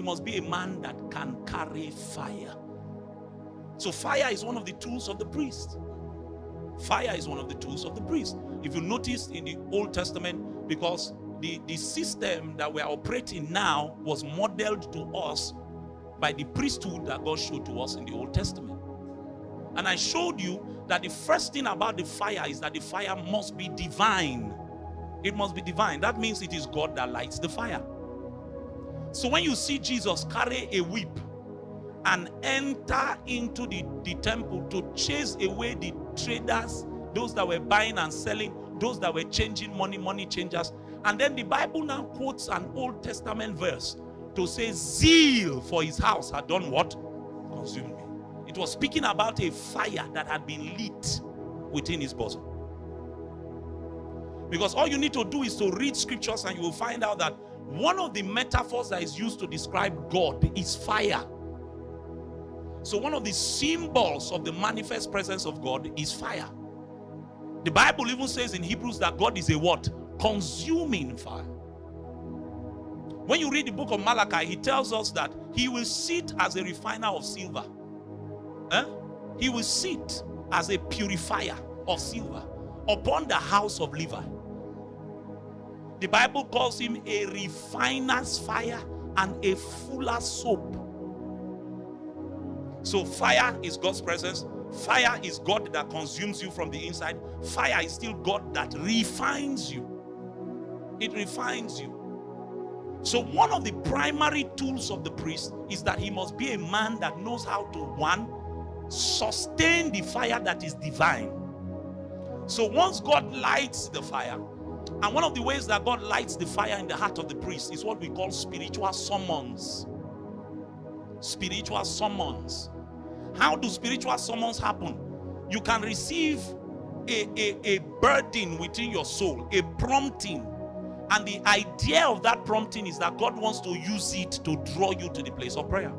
must be a man that can carry fire. So fire is one of the tools of the priest. Fire is one of the tools of the priest. If you notice in the Old Testament, because the system that we are operating now was modeled to us by the priesthood that God showed to us in the Old Testament. And I showed you that the first thing about the fire is that the fire must be divine. It must be divine. That means it is God that lights the fire. So when you see Jesus carry a whip and enter into the temple to chase away the traders, those that were buying and selling, those that were changing money changers, and then the Bible now quotes an Old Testament verse to say zeal for his house had done what? Consumed me. It was speaking about a fire that had been lit within his bosom. Because all you need to do is to read scriptures and you will find out that one of the metaphors that is used to describe God is fire. So one of the symbols of the manifest presence of God is fire. The Bible even says in Hebrews that God is a what? Consuming fire. When you read the book of Malachi, he tells us that he will sit as a refiner of silver. He will sit as a purifier of silver upon the house of Levi. The Bible calls him a refiner's fire and a fuller's soap. So fire is God's presence. Fire is God that consumes you from the inside. Fire is still God that refines you. It refines you. So one of the primary tools of the priest is that he must be a man that knows how to, one, sustain the fire that is divine. So once God lights the fire, and one of the ways that God lights the fire in the heart of the priest is what we call spiritual summons. Spiritual summons. How do spiritual summons happen? You can receive a burden within your soul, a prompting, and the idea of that prompting is that God wants to use it to draw you to the place of prayer.